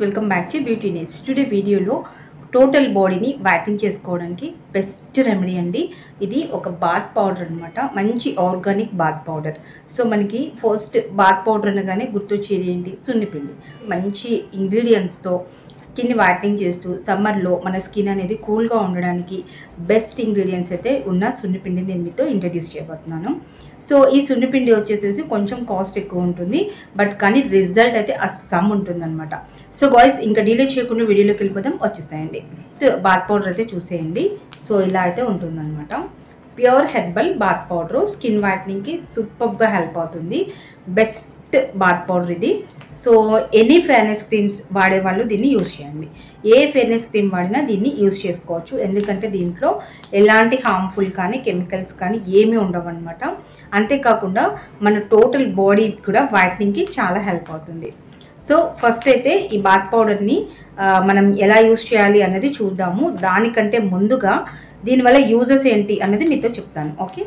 Welcome back to beauty ness. Today వీడియోలో total బాడీని whitening చేసుకోవడానికి బెస్ట్ రెమెడీ అండి. ఇది ఒక బాత్ పౌడర్ అనమాట, మంచి ఆర్గానిక్ బాత్ పౌడర్. సో మనకి ఫస్ట్ బాత్ పౌడర్ అనగానే గుర్తొచ్చేది ఏంటి? సున్నిపిండి. మంచి ఇంగ్రీడియంట్స్తో స్కిన్ని వైటనింగ్ చేస్తూ సమ్మర్లో మన స్కిన్ అనేది కూల్గా ఉండడానికి బెస్ట్ ఇంగ్రీడియంట్స్ అయితే ఉన్న సున్నిపిండిని నేను మీతో ఇంట్రడ్యూస్ చేయబోతున్నాను. సో ఈ సున్నిపిండి వచ్చేసేసి కొంచెం కాస్ట్ ఎక్కువ ఉంటుంది, బట్ కానీ రిజల్ట్ అయితే అస్సమ్ ఉంటుందన్నమాట. సో గాయ్స్, ఇంకా డిలే చేయకుండా వీడియోలోకి వెళ్ళిపోదాం, వచ్చేసేయండి. బాత్ పౌడర్ అయితే చూసేయండి. సో ఇలా అయితే ఉంటుందన్నమాట. Pure herbal bath powder skin వైటనింగ్కి సూపర్గా హెల్ప్ అవుతుంది. బెస్ట్ బాత్ పౌడర్ ఇది. సో ఎనీ ఫెయిర్నెస్ క్రీమ్స్ వాడేవాళ్ళు దీన్ని యూజ్ చేయండి. ఏ ఫెయిర్నెస్ క్రీమ్ వాడినా దీన్ని యూజ్ చేసుకోవచ్చు, ఎందుకంటే దీంట్లో ఎలాంటి హార్మ్ఫుల్ కానీ కెమికల్స్ కానీ ఏమీ ఉండవు అనమాట. అంతేకాకుండా మన టోటల్ బాడీ కూడా వైటనింగ్కి చాలా హెల్ప్ అవుతుంది. సో ఫస్ట్ అయితే ఈ బాత్ పౌడర్ని మనం ఎలా యూజ్ చేయాలి అన్నది చూద్దాము. దానికంటే ముందుగా దీనివల్ల యూజెస్ ఏంటి అన్నది మీతో చెప్తాను. ఓకే,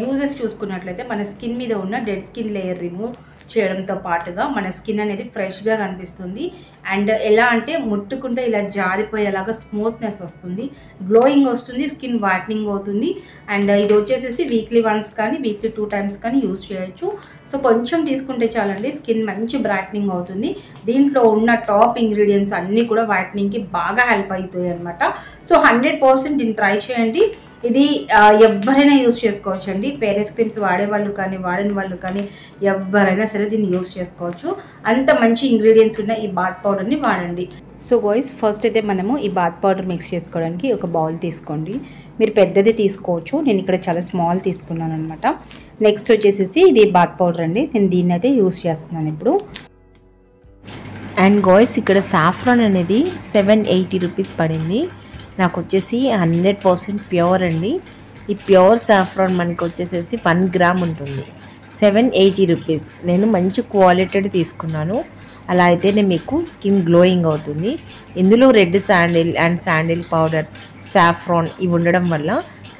యూజెస్ చూసుకున్నట్లయితే మన స్కిన్ మీద ఉన్న డెడ్ స్కిన్ లేయర్ రిమూవ్ చేయడంతో పాటుగా మన స్కిన్ అనేది ఫ్రెష్గా కనిపిస్తుంది. అండ్ ఎలా అంటే ముట్టుకుంటే ఇలా జారిపోయేలాగా స్మూత్నెస్ వస్తుంది, గ్లోయింగ్ వస్తుంది, స్కిన్ వైటనింగ్ అవుతుంది. అండ్ ఇది వచ్చేసేసి వీక్లీ వన్స్ కానీ వీక్లీ 2 times కానీ యూజ్ చేయొచ్చు. సో కొంచెం తీసుకుంటే చాలండి, స్కిన్ మంచి బ్రైట్నింగ్ అవుతుంది. దీంట్లో ఉన్న టాప్ ఇంగ్రీడియంట్స్ అన్నీ కూడా వైటనింగ్కి బాగా హెల్ప్ అవుతాయి అనమాట. సో 100% దీన్ని ట్రై చేయండి. ఇది ఎవరైనా యూజ్ చేసుకోవచ్చు అండి. ఫెయిర్నెస్ క్రీమ్స్ వాడేవాళ్ళు కానీ వాడని వాళ్ళు కానీ ఎవరైనా సరే దీన్ని యూజ్ చేసుకోవచ్చు. అంత మంచి ఇంగ్రీడియంట్స్ ఉన్న ఈ బాత్ పౌడర్ని వాడండి. సో బాయ్స్, ఫస్ట్ అయితే మనము ఈ బాత్ పౌడర్ మిక్స్ చేసుకోవడానికి ఒక బౌల్ తీసుకోండి. మీరు పెద్దది తీసుకోవచ్చు, నేను ఇక్కడ చాలా స్మాల్ తీసుకున్నాను అనమాట. నెక్స్ట్ వచ్చేసేసి ఇది బాత్ పౌడర్ అండి, నేను దీన్ని అయితే యూజ్ చేస్తున్నాను ఇప్పుడు. అండ్ గాయ్స్, ఇక్కడ సాఫ్రాన్ అనేది 780 రూపీస్ పడింది. నాకు వచ్చేసి 100% ప్యూర్ అండి. ఈ ప్యూర్ సాఫ్రాన్ మనకి వచ్చేసేసి 1 గ్రామ్ ఉంటుంది, 780 రూపీస్. నేను మంచి క్వాలిటీ తీసుకున్నాను, అలా అయితేనే మీకు స్కిన్ గ్లోయింగ్ అవుతుంది. ఇందులో red sandal and sandal powder, saffron ఇవి ఉండడం వల్ల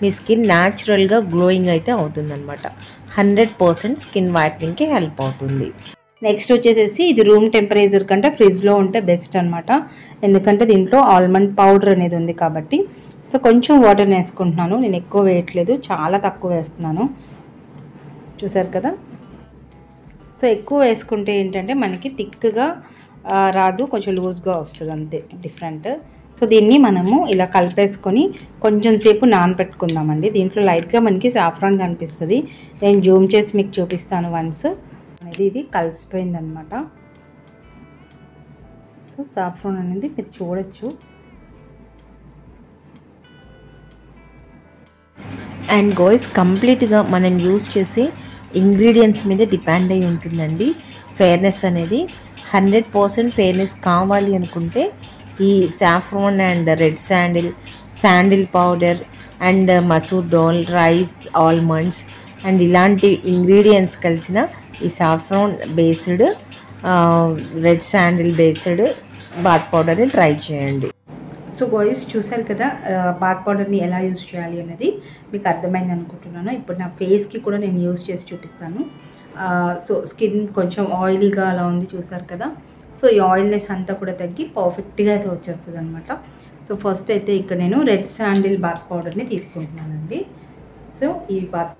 మీ స్కిన్ న్యాచురల్గా గ్లోయింగ్ అయితే అవుతుందన్నమాట. 100% స్కిన్ వైటనింగ్కి హెల్ప్ అవుతుంది. నెక్స్ట్ వచ్చేసేసి ఇది రూమ్ టెంపరేచర్ కంటే ఫ్రిడ్జ్లో ఉంటే బెస్ట్ అనమాట, ఎందుకంటే దీంట్లో ఆల్మండ్ పౌడర్ అనేది ఉంది కాబట్టి. సో కొంచెం వాటర్ వేసుకుంటున్నాను, నేను ఎక్కువ వేయట్లేదు, చాలా తక్కువ వేస్తున్నాను, చూసారు కదా. సో ఎక్కువ వేసుకుంటే ఏంటంటే మనకి థిక్గా రాదు, కొంచెం లూజ్గా వస్తుంది, అంతే డిఫరెంట్. సో దీన్ని మనము ఇలా కలిపేసుకొని కొంచెం సేపు నానబెట్టుకుందామండి. దీంట్లో లైట్గా మనకి సాఫ్రాన్ కనిపిస్తుంది, నేను జూమ్ చేసి మీకు చూపిస్తాను వన్స్. అనేది ఇది కలిసిపోయిందనమాట. సో సాఫ్రాన్ అనేది మీరు చూడొచ్చు. అండ్ గాయ్స్, కంప్లీట్గా మనం యూజ్ చేసే ఇంగ్రీడియంట్స్ మీద డిపెండ్ అయి ఉంటుందండి ఫెయిర్నెస్ అనేది. 100% ఫెయిర్నెస్ కావాలి అనుకుంటే ఈ saffron and red sandal powder and masoor dal, rice, almonds and ఇలాంటి ఇంగ్రీడియంట్స్ కలిసిన ఈ saffron based red sandal based bath పౌడర్ని ట్రై చేయండి. సో బాయ్స్, చూసారు కదా బాత్ పౌడర్ని ఎలా యూజ్ చేయాలి అనేది మీకు అర్థమైంది అనుకుంటున్నాను. ఇప్పుడు నా ఫేస్కి కూడా నేను యూజ్ చేసి చూపిస్తాను. సో స్కిన్ కొంచెం ఆయిలీగా అలా ఉంది, చూసారు కదా. సో ఈ ఆయిల్నెస్ అంతా కూడా తగ్గి పర్ఫెక్ట్గా అయితే వచ్చేస్తుంది అనమాట. సో ఫస్ట్ అయితే ఇక్కడ నేను రెడ్ శాండిల్ బాత్ పౌడర్ని తీసుకుంటున్నానండి. సో ఈ బాత్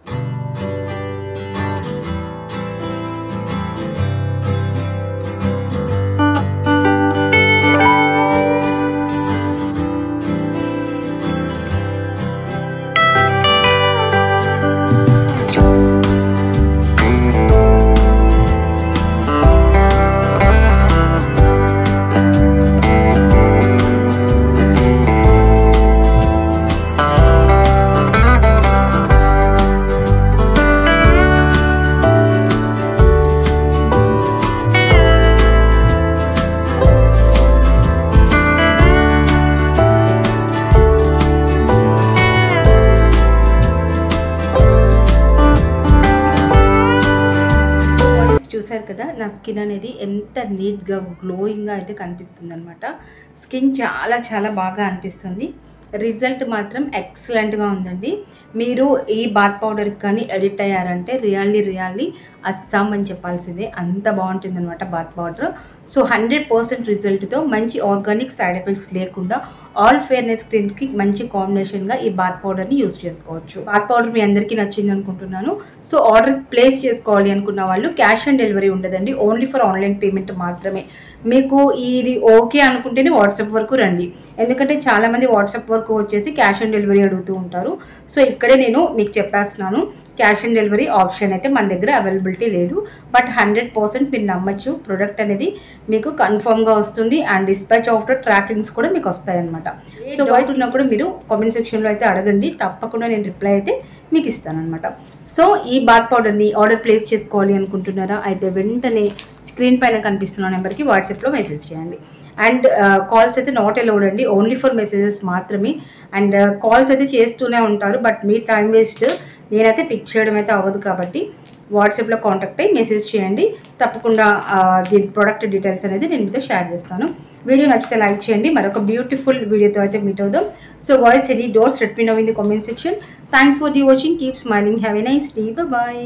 చూసారు కదా, నా స్కిన్ అనేది ఎంత నీట్గా గ్లోయింగ్గా అయితే కనిపిస్తుంది అనమాట. స్కిన్ చాలా చాలా బాగా అనిపిస్తుంది. రిజల్ట్ మాత్రం ఎక్సలెంట్గా ఉందండి. మీరు ఈ బాత్ పౌడర్కి కానీ ఎడిట్ అయ్యారంటే రియల్లీ అస్సాం అని చెప్పాల్సిందే, అంత బాగుంటుంది అనమాట బాత్ పౌడర్. సో 100% రిజల్ట్తో మంచి ఆర్గానిక్ సైడ్ ఎఫెక్ట్స్ లేకుండా ఆల్ ఫేర్నెస్ క్రీమ్స్కి మంచి కాంబినేషన్గా ఈ బాత్ పౌడర్ని యూస్ చేసుకోవచ్చు. బాత్ పౌడర్ మీ అందరికీ నచ్చింది అనుకుంటున్నాను. సో ఆర్డర్ ప్లేస్ చేసుకోవాలి అనుకున్న వాళ్ళు క్యాష్ ఆన్ డెలివరీ ఉండదండి, ఓన్లీ ఫర్ ఆన్లైన్ పేమెంట్ మాత్రమే. మీకు ఇది ఓకే అనుకుంటేనే వాట్సాప్ వరకు రండి, ఎందుకంటే చాలామంది వాట్సాప్ వరకు వచ్చేసి క్యాష్ ఆన్ డెలివరీ అడుగుతూ ఉంటారు. సో ఇక్కడే నేను మీకు చెప్పేస్తున్నాను, క్యాష్ ఆన్ డెలివరీ ఆప్షన్ అయితే మన దగ్గర అవైలబిలిటీ లేదు. బట్ 100% మీరు నమ్మచ్చు, ప్రోడక్ట్ అనేది మీకు కన్ఫర్మ్గా వస్తుంది అండ్ డిస్పాచ్ ఆఫ్టర్ ట్రాకింగ్స్ కూడా మీకు వస్తాయన్నమాట. సో వాయిస్ ఉన్నప్పుడు మీరు కామెంట్ సెక్షన్లో అయితే అడగండి, తప్పకుండా నేను రిప్లై అయితే మీకు ఇస్తానన్నమాట. సో ఈ బాత్ పౌడర్ని ఆర్డర్ ప్లేస్ చేసుకోవాలి అనుకుంటున్నారా అయితే వెంటనే స్క్రీన్ పైన కనిపిస్తున్న నెంబర్కి వాట్సాప్లో మెసేజ్ చేయండి. అండ్ కాల్స్ అయితే నాట్ అలౌడ్ అండి, ఓన్లీ ఫర్ మెసేజెస్ మాత్రమే. అండ్ కాల్స్ అయితే చేస్తూనే ఉంటారు, బట్ మీ టైం వేస్ట్, నేనైతే పిక్ చేయడం అయితే అవ్వదు. కాబట్టి వాట్సాప్లో కాంటాక్ట్ అయ్యి మెసేజ్ చేయండి, తప్పకుండా దీని ప్రోడక్ట్ డీటెయిల్స్ అనేది నేను మీతో షేర్ చేస్తాను. వీడియో నచ్చితే లైక్ చేయండి, మరొక బ్యూటిఫుల్ వీడియోతో అయితే మీట్ అవుదాం. So voice any doors let me know in the comment section. Thanks for the watching, keep smiling, have a nice day, bye.